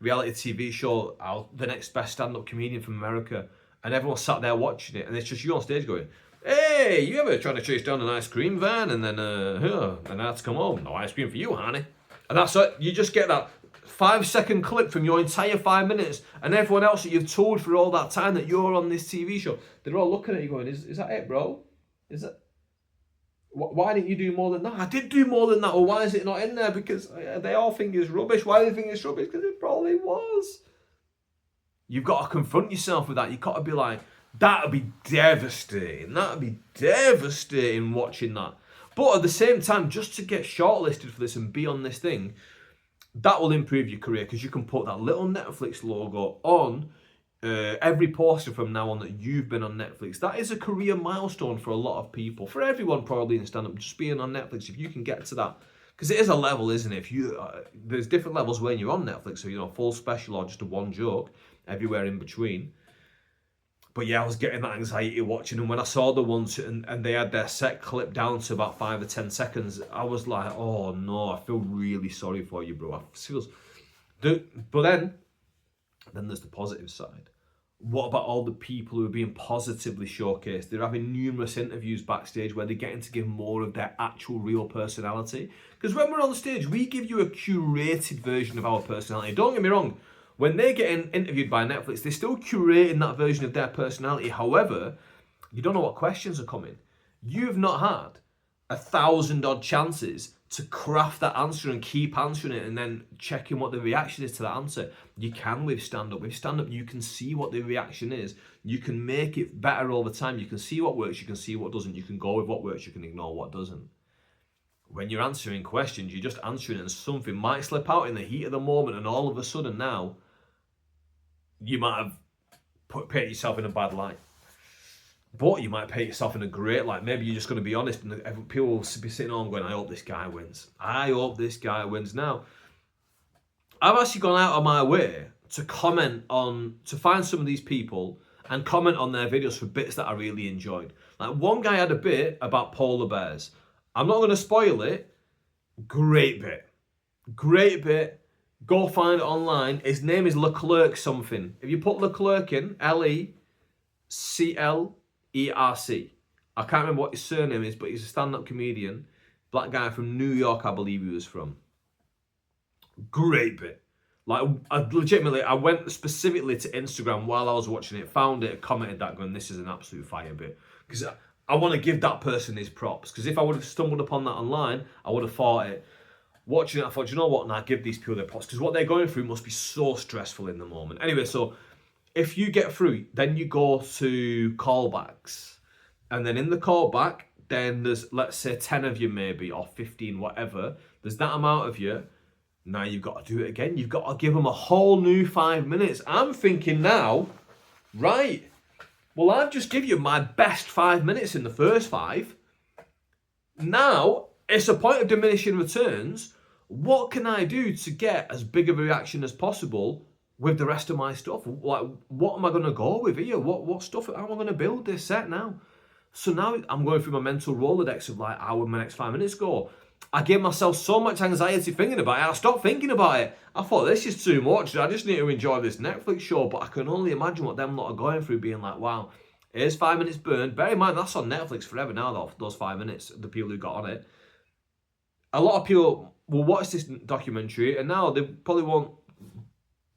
reality TV show, the next best stand-up comedian from America, and everyone sat there watching it, and it's just you on stage going, hey, you ever trying to chase down an ice cream van, and then and I had to come home, no ice cream for you, honey. And that's it, you just get that 5-second clip from your entire 5 minutes, and everyone else that you've told for all that time that you're on this TV show, they're all looking at you going, is that it, bro? Is that? Why didn't you do more than that? I did do more than that. Or why is it not in there? Because they all think it's rubbish. Why do they think it's rubbish? Because it probably was. You've got to confront yourself with that. You've got to be like, that would be devastating. That would be devastating watching that. But at the same time, just to get shortlisted for this and be on this thing, that will improve your career because you can put that little Netflix logo on every poster from now on that you've been on Netflix. That is a career milestone for a lot of people. For everyone probably in stand-up, just being on Netflix, if you can get to that, because it is a level, isn't it? If you there's different levels when you're on Netflix, so full special or just a one joke everywhere in between. But yeah, I was getting that anxiety watching them. When I saw the ones and they had their set clip down to about 5 or 10 seconds, I was like, oh no, I feel really sorry for you, bro. But then there's the positive side. What about all the people who are being positively showcased? They're having numerous interviews backstage where they're getting to give more of their actual real personality. Because when we're on stage, we give you a curated version of our personality. Don't get me wrong. When they're getting interviewed by Netflix, they're still curating that version of their personality. However, you don't know what questions are coming. You've not had 1,000 odd chances to craft that answer and keep answering it and then checking what the reaction is to that answer. You can with stand-up. With stand-up, you can see what the reaction is. You can make it better all the time. You can see what works, you can see what doesn't. You can go with what works, you can ignore what doesn't. When you're answering questions, you're just answering it and something might slip out in the heat of the moment and all of a sudden now, you might have painted yourself in a bad light. But you might paint yourself in a great light. Maybe you're just going to be honest and people will be sitting home going, I hope this guy wins. I hope this guy wins. Now, I've actually gone out of my way to to find some of these people and comment on their videos for bits that I really enjoyed. Like one guy had a bit about polar bears. I'm not going to spoil it. Great bit. Great bit. Go find it online. His name is Leclerc something. If you put Leclerc in, Leclerc, I can't remember what his surname is, but he's a stand-up comedian. Black guy from New York, I believe he was from. Great bit. Like, I went specifically to Instagram while I was watching it, found it, commented that, going, this is an absolute fire bit. Because I want to give that person his props. Because if I would have stumbled upon that online, I would have fought it. Watching it, I thought, you know what? Now give these people their props because what they're going through must be so stressful in the moment. Anyway, so if you get through, then you go to callbacks, and then in the callback, then there's let's say 10 of you maybe or 15, whatever. There's that amount of you. Now you've got to do it again. You've got to give them a whole new 5 minutes. I'm thinking now, right? Well, I've just given you my best 5 minutes in the first 5. Now it's a point of diminishing returns. What can I do to get as big of a reaction as possible with the rest of my stuff? Like, what am I going to go with here? What stuff? How am I going to build this set now? So now I'm going through my mental Rolodex of like, how would my next 5 minutes go? I gave myself so much anxiety thinking about it. I stopped thinking about it. I thought, this is too much. I just need to enjoy this Netflix show. But I can only imagine what them lot are going through, being like, wow, here's 5 minutes burned. Bear in mind, that's on Netflix forever now, though, those 5 minutes, the people who got on it. A lot of people will watch this documentary and now they probably won't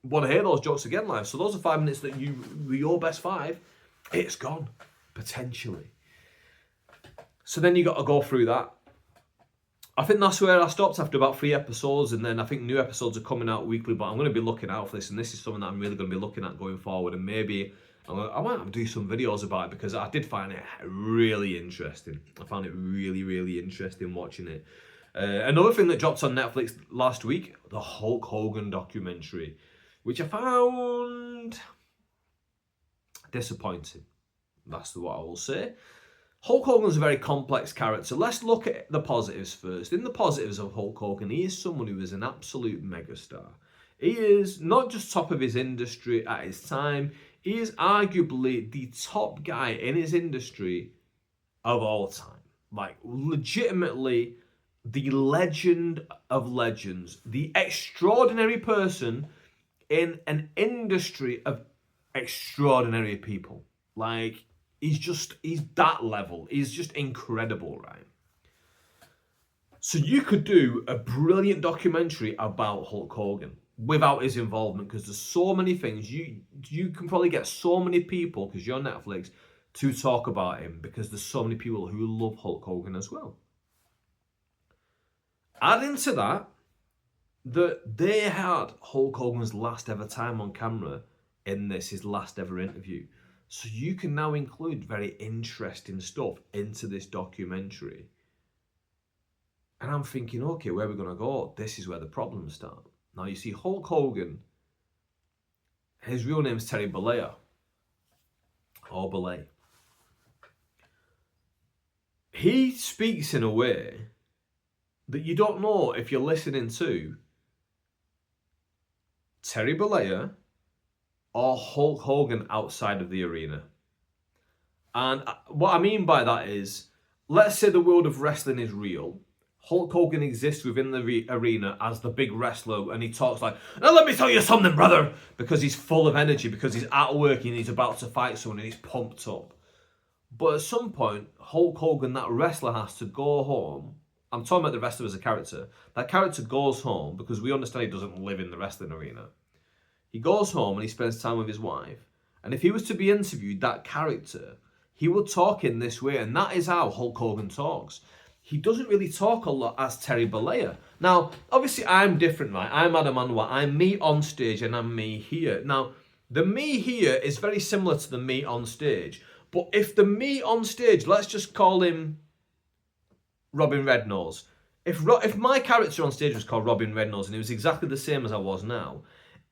want to hear those jokes again live. So those are 5 minutes that were your best 5. It's gone, potentially. So then you got to go through that. I think that's where I stopped after about 3 episodes, and then I think new episodes are coming out weekly, but I'm going to be looking out for this, and this is something that I'm really going to be looking at going forward, and maybe I might have to do some videos about it because I did find it really interesting. I found it really, really interesting watching it. Another thing that dropped on Netflix last week, the Hulk Hogan documentary, which I found disappointing. That's what I will say. Hulk Hogan's a very complex character. Let's look at the positives first. In the positives of Hulk Hogan, he is someone who is an absolute megastar. He is not just top of his industry at his time, he is arguably the top guy in his industry of all time. Like, legitimately the legend of legends, the extraordinary person in an industry of extraordinary people. Like, he's that level. He's just incredible, right? So you could do a brilliant documentary about Hulk Hogan without his involvement, because there's so many things. You can probably get so many people, because you're on Netflix, to talk about him, because there's so many people who love Hulk Hogan as well. Add into that they had Hulk Hogan's last ever time on camera in his last ever interview. So you can now include very interesting stuff into this documentary. And I'm thinking, okay, where are we going to go? This is where the problems start. Now, you see, Hulk Hogan, his real name is Terry Bollea, or Bollea. He speaks in a way that you don't know if you're listening to Terry Bollea or Hulk Hogan outside of the arena. And what I mean by that is, let's say the world of wrestling is real. Hulk Hogan exists within the arena as the big wrestler, and he talks like, "Now let me tell you something, brother," because he's full of energy, because he's at work and he's about to fight someone and he's pumped up. But at some point, Hulk Hogan, that wrestler, has to go home. I'm talking about the wrestler as a character. That character goes home because we understand he doesn't live in the wrestling arena. He goes home and he spends time with his wife. And if he was to be interviewed, that character, he would talk in this way, and that is how Hulk Hogan talks. He doesn't really talk a lot as Terry Bollea. Now, obviously, I'm different, right? I'm Adam Anwar. I'm me on stage and I'm me here. Now, the me here is very similar to the me on stage. But if the me on stage, let's just call him Robin Rednose. If my character on stage was called Robin Rednose and he was exactly the same as I was now,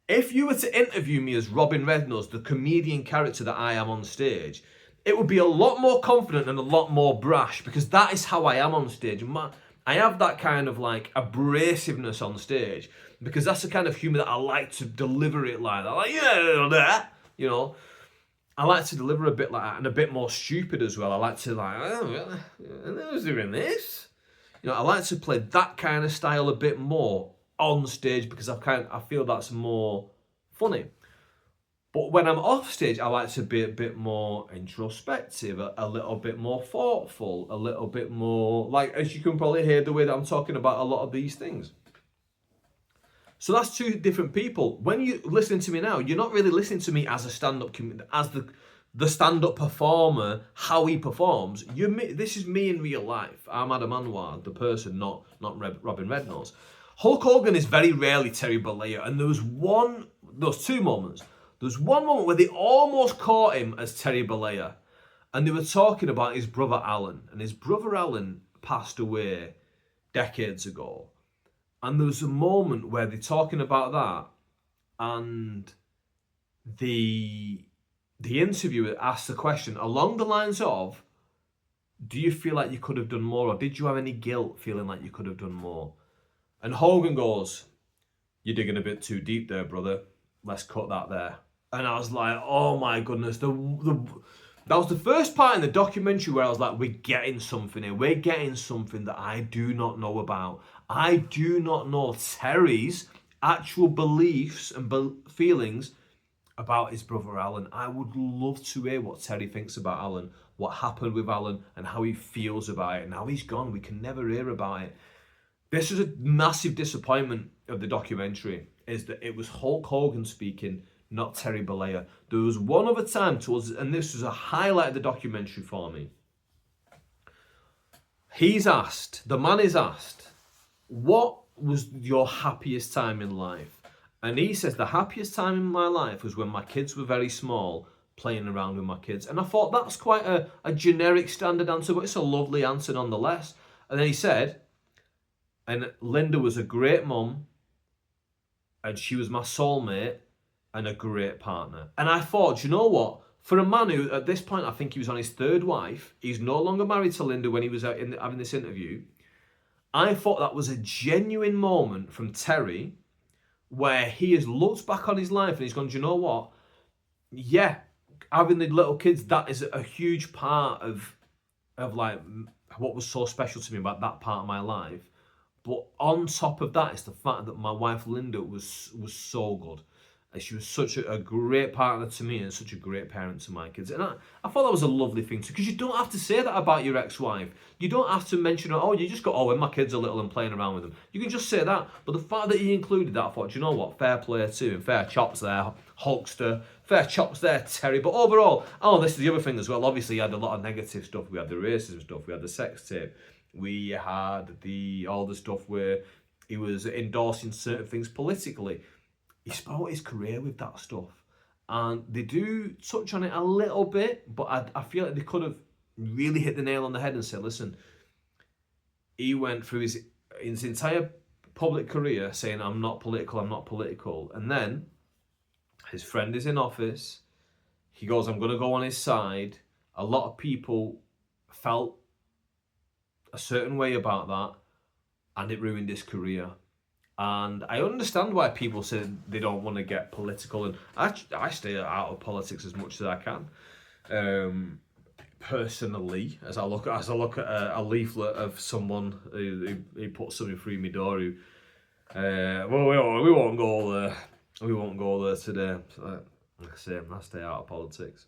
if you were to interview me as Robin Rednose, the comedian character that I am on stage, it would be a lot more confident and a lot more brash, because that is how I am on stage. I have that kind of like abrasiveness on stage, because that's the kind of humour that I like to deliver it like that. Like, yeah, you know. I like to deliver a bit like that, and a bit more stupid as well. I like to like, oh, I was doing this. You know, I like to play that kind of style a bit more on stage, because I feel that's more funny. But when I'm off stage, I like to be a bit more introspective, a little bit more thoughtful, a little bit more, like, as you can probably hear the way that I'm talking about a lot of these things. So that's two different people. When you listen to me now, you're not really listening to me as a stand-up comedian, as the stand-up performer, how he performs. This is me in real life. I'm Adam Anwar, the person, not Robin Rednose. Hulk Hogan is very rarely Terry Bollea, and there was two moments. There was one moment where they almost caught him as Terry Bollea, and they were talking about his brother Alan, and his brother Alan passed away decades ago. And there was a moment where they're talking about that, and the interviewer asked the question along the lines of, do you feel like you could have done more, or did you have any guilt feeling like you could have done more? And Hogan goes, "You're digging a bit too deep there, brother. Let's cut that there." And I was like, oh my goodness, that was the first part in the documentary where I was like, we're getting something here. We're getting something that I do not know about. I do not know Terry's actual beliefs and feelings about his brother Alan. I would love to hear what Terry thinks about Alan, what happened with Alan, and how he feels about it. Now he's gone, we can never hear about it. This was a massive disappointment of the documentary, is that it was Hulk Hogan speaking, not Terry Bollea. There was one other time towards, and this was a highlight of the documentary for me. The man is asked, what was your happiest time in life? And he says, the happiest time in my life was when my kids were very small, playing around with my kids. And I thought that's quite a generic standard answer, but it's a lovely answer nonetheless. And then he said, and Linda was a great mum, and she was my soulmate and a great partner. And I thought, you know what? For a man who, at this point, I think he was on his third wife, he's no longer married to Linda when he was out having this interview. I thought that was a genuine moment from Terry, where he has looked back on his life and he's gone, do you know what? Yeah, having the little kids, that is a huge part of like what was so special to me about that part of my life. But on top of that, it's the fact that my wife Linda was so good. And she was such a great partner to me and such a great parent to my kids. And I thought that was a lovely thing too, because you don't have to say that about your ex-wife. You don't have to mention, oh, you just go, oh, when my kids are little and playing around with them. You can just say that. But the fact that he included that, I thought, do you know what? Fair play to him. Fair chops there, Hulkster. Fair chops there, Terry. But overall, this is the other thing as well. Obviously, he had a lot of negative stuff. We had the racism stuff. We had the sex tape. We had all the stuff where he was endorsing certain things politically. He spoiled his career with that stuff. And they do touch on it a little bit, but I feel like they could have really hit the nail on the head and said, listen, he went through his entire public career saying, I'm not political. And then his friend is in office. He goes, I'm going to go on his side. A lot of people felt a certain way about that. and it ruined his career. And I understand why people say they don't want to get political, and I stay out of politics as much as I can. Personally, as I look at a leaflet of someone who put something through my door, who we won't go there. We won't go there today. So, like I say, I stay out of politics.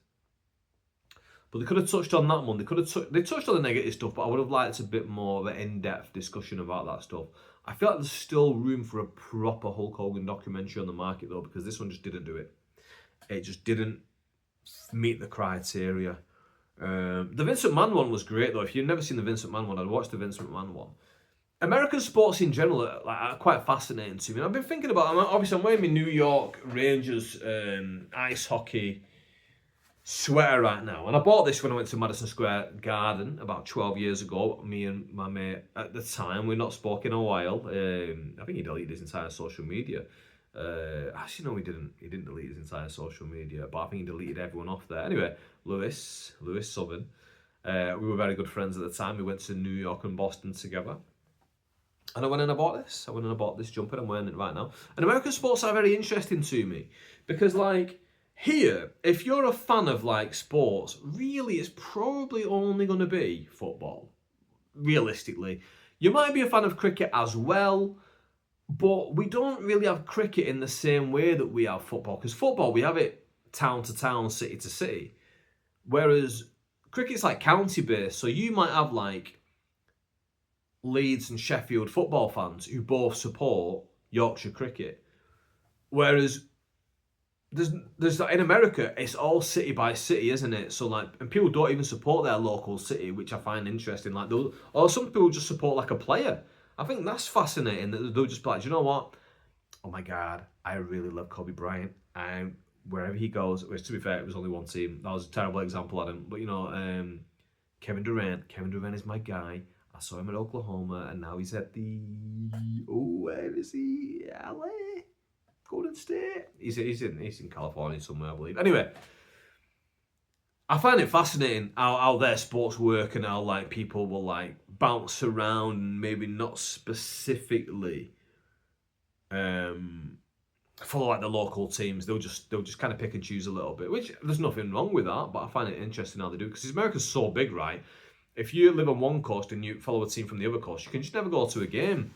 But they could have touched on that one. They touched on the negative stuff, but I would have liked a bit more of an in-depth discussion about that stuff. I feel like there's still room for a proper Hulk Hogan documentary on the market though, because this one just didn't do it. It just didn't meet the criteria. The Vince McMahon one was great though. If you've never seen the Vince McMahon one, I'd watch the Vince McMahon one. American sports in general are quite fascinating to me. And I've been thinking about, obviously I'm wearing my New York Rangers ice hockey sweater right now. And I bought this when I went to Madison Square Garden about 12 years ago. Me and my mate at the time, we've not spoken in a while. I think he deleted his entire social media. Actually, no, he didn't. He didn't delete his entire social media, but I think he deleted everyone off there. Anyway, Lewis Southern. We were very good friends at the time. We went to New York and Boston together. And I went and I bought this. I went and I bought this jumper. I'm wearing it right now. And American sports are very interesting to me because, like, here, if you're a fan of, like, sports, really it's probably only going to be football, realistically. You might be a fan of cricket as well, but we don't really have cricket in the same way that we have football. Because football, we have it town to town, city to city. Whereas cricket's like county-based, so you might have, like, Leeds and Sheffield football fans who both support Yorkshire cricket. Whereas there's in America, it's all city by city, isn't it? So like, and people don't even support their local city, which I find interesting. Like, or some people just support like a player. I think that's fascinating that they'll just be like, do you know what? Oh my God, I really love Kobe Bryant. And wherever he goes, which to be fair, it was only one team. That was a terrible example, Adam. But you know, Kevin Durant. Kevin Durant is my guy. I saw him at Oklahoma, and now he's at where is he? LA? Golden State? He's in California somewhere, I believe. Anyway, I find it fascinating how their sports work and how like people will like bounce around and maybe not specifically follow like the local teams. They'll just kind of pick and choose a little bit, which there's nothing wrong with that, but I find it interesting how they do it because America's so big, right? If you live on one coast and you follow a team from the other coast, you can just never go to a game.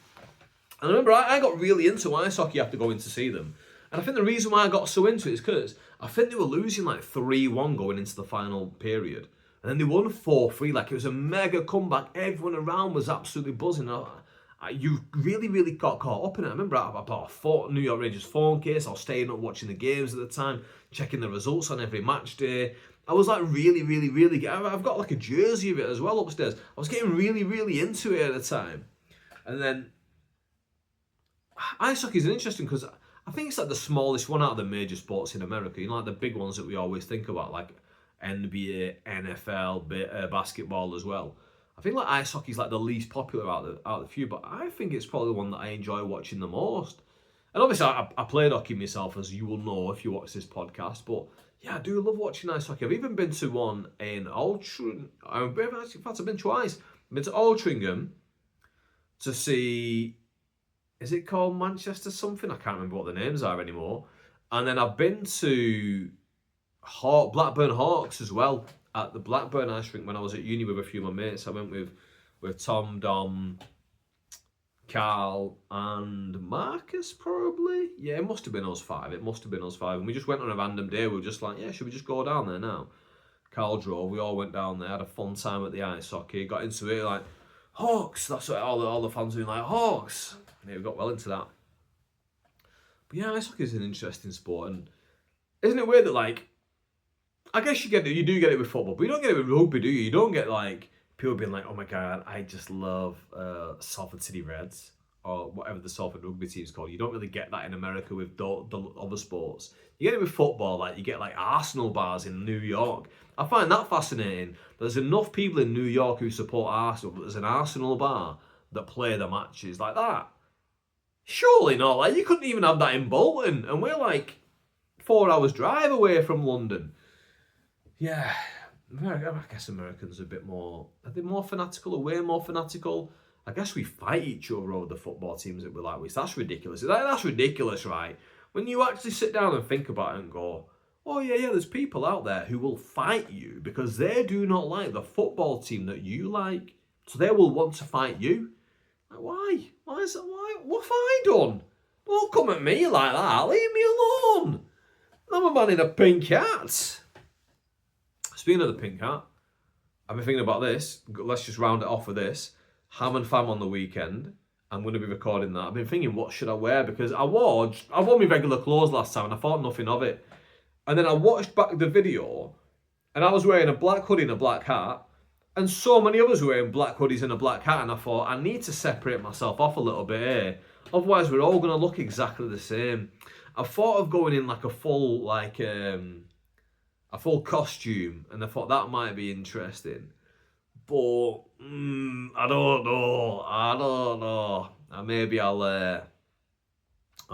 And I remember I got really into ice hockey after going to see them. And I think the reason why I got so into it is because I think they were losing like 3-1 going into the final period. And then they won 4-3. Like, it was a mega comeback. Everyone around was absolutely buzzing. You really, really got caught up in it. I remember I bought a New York Rangers phone case. I was staying up watching the games at the time, checking the results on every match day. I was like really, really, really... I've got like a jersey of it as well upstairs. I was getting really, really into it at the time. And then ice hockey is interesting because I think it's like the smallest one out of the major sports in America. You know, like the big ones that we always think about, like NBA, NFL, basketball as well. I think like ice hockey is like the least popular out of the few, but I think it's probably the one that I enjoy watching the most. And obviously, I played hockey myself, as you will know if you watch this podcast. But yeah, I do love watching ice hockey. I've even been to one in Altrincham. In fact, I've been twice. I've been to Altrincham to see... Is it called Manchester something? I can't remember what the names are anymore. And then I've been to Blackburn Hawks as well, at the Blackburn ice rink when I was at uni with a few of my mates. I went with Tom, Dom, Carl and Marcus probably. Yeah, it must have been us five. And we just went on a random day. We were just like, yeah, should we just go down there now? Carl drove. We all went down there, had a fun time at the ice hockey. Got into it like, Hawks. That's what all the fans were like, Hawks. Yeah, we got well into that. But yeah, ice hockey is an interesting sport, and isn't it weird that like, I guess you do get it with football, but you don't get it with rugby, do you? You don't get like people being like, oh my God, I just love Salford City Reds or whatever the Salford rugby team's called. You don't really get that in America with the other sports. You get it with football, like you get like Arsenal bars in New York. I find that fascinating. There's enough people in New York who support Arsenal, but there's an Arsenal bar that play the matches like that. Surely not. Like, you couldn't even have that in Bolton, and we're like 4 hours drive away from London. Yeah, I guess Americans are a bit more... Are they more fanatical or way more fanatical? I guess we fight each other over the football teams that we like. That's ridiculous. That's ridiculous, right? When you actually sit down and think about it and go, oh yeah, there's people out there who will fight you because they do not like the football team that you like. So they will want to fight you. Like, why? Why? What have I done? Don't come at me like that. Leave me alone. I'm a man in a pink hat. Speaking of the pink hat, I've been thinking about this. Let's just round it off with this. Ham and Fam on the weekend. I'm going to be recording that. I've been thinking, what should I wear? Because I wore my regular clothes last time and I thought nothing of it. And then I watched back the video and I was wearing a black hoodie and a black hat. And so many others were wearing black hoodies and a black hat. And I thought, I need to separate myself off a little bit here. Otherwise, we're all going to look exactly the same. I thought of going in like a full, a full costume. And I thought that might be interesting. But I don't know. Maybe I'll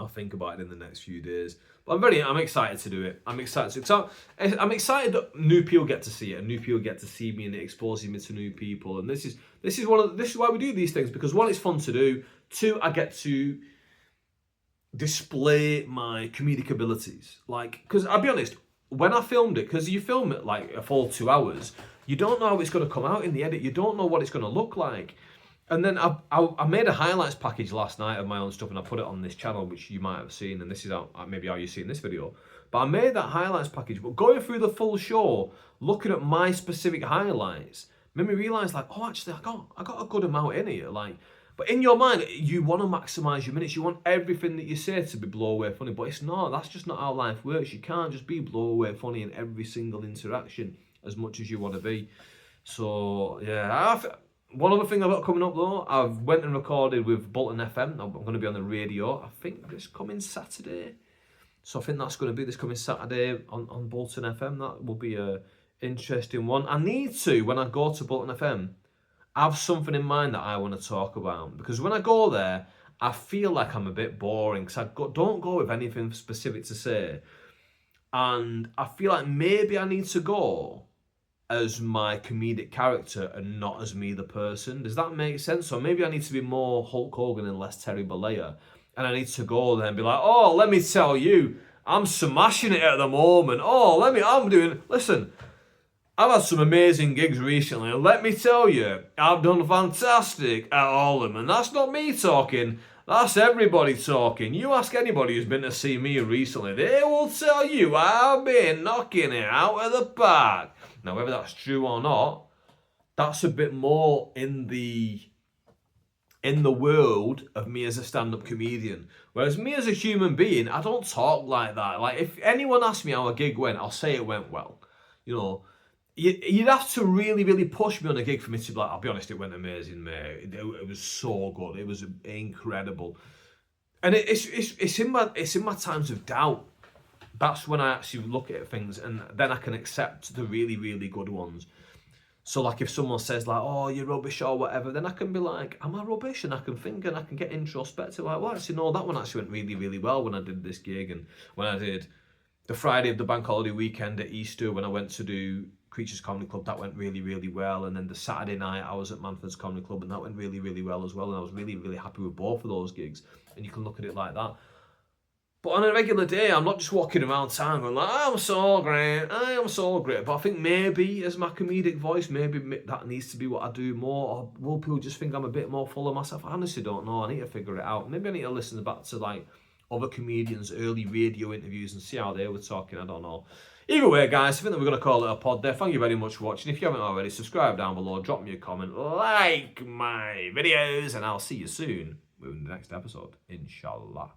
think about it in the next few days. But I'm excited to do it. I'm excited that new people get to see it, and new people get to see me, and it exposes me to new people. And this is why we do these things, because one, it's fun to do. Two, I get to display my comedic abilities. Because I'll be honest, when I filmed it, because you film it like a full 2 hours, you don't know how it's going to come out in the edit. You don't know what it's going to look like. And then I made a highlights package last night of my own stuff, and I put it on this channel, which you might have seen, and this is maybe how you see in this video. But I made that highlights package, but going through the full show, looking at my specific highlights, made me realise, oh, actually, I got a good amount in here. But in your mind, you want to maximise your minutes. You want everything that you say to be blow away funny, but it's not. That's just not how life works. You can't just be blow away funny in every single interaction as much as you want to be. So, yeah. One other thing I've got coming up though, I've went and recorded with Bolton FM. I'm going to be on the radio, I think this coming Saturday. So I think that's going to be this coming Saturday on Bolton FM. That will be a interesting one. I need to, when I go to Bolton FM, have something in mind that I want to talk about. Because when I go there, I feel like I'm a bit boring, because don't go with anything specific to say. And I feel like maybe I need to go as my comedic character and not as me the person. Does that make sense? So maybe I need to be more Hulk Hogan and less Terry Bollea. And I need to go there and be like, oh, let me tell you, I'm smashing it at the moment. Listen, I've had some amazing gigs recently. And let me tell you, I've done fantastic at all of them. And that's not me talking. That's everybody talking. You ask anybody who's been to see me recently, they will tell you I've been knocking it out of the park. Now, whether that's true or not, that's a bit more in the world of me as a stand-up comedian. Whereas me as a human being, I don't talk like that. If anyone asks me how a gig went, I'll say it went well. You'd have to really, really push me on a gig for me to be like, I'll be honest, it went amazing, mate. It was so good. It was incredible. And it's in my times of doubt. That's when I actually look at things, and then I can accept the really, really good ones. So if someone says oh, you're rubbish or whatever, then I can be like, am I rubbish? And I can think and I can get introspective. Well, actually, no, that one actually went really, really well when I did this gig. And when I did the Friday of the bank holiday weekend at Easter, when I went to do Creatures Comedy Club, that went really, really well. And then the Saturday night, I was at Manford's Comedy Club, and that went really, really well as well. And I was really, really happy with both of those gigs. And you can look at it like that. But on a regular day, I'm not just walking around town going I'm so great, I am so great. But I think maybe as my comedic voice, maybe that needs to be what I do more. Or will people just think I'm a bit more full of myself? I honestly don't know. I need to figure it out. Maybe I need to listen back to other comedians' early radio interviews and see how they were talking. I don't know. Either way, guys, I think that we're going to call it a pod there. Thank you very much for watching. If you haven't already, subscribe down below, drop me a comment, like my videos, and I'll see you soon with the next episode, inshallah.